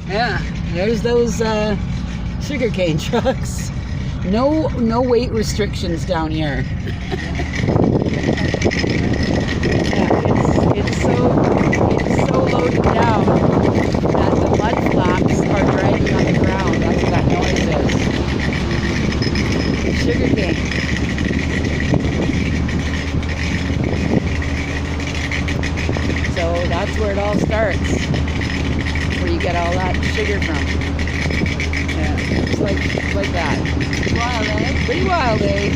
Yeah, there's those sugarcane trucks. No weight restrictions down here. Yeah, it's so loaded down that the mud flaps are dragging on the ground. That's what that noise is. Sugarcane. So that's where it all starts. Where you get all that sugar from. Yeah, it's like that. Wild, eh? Pretty wild, eh?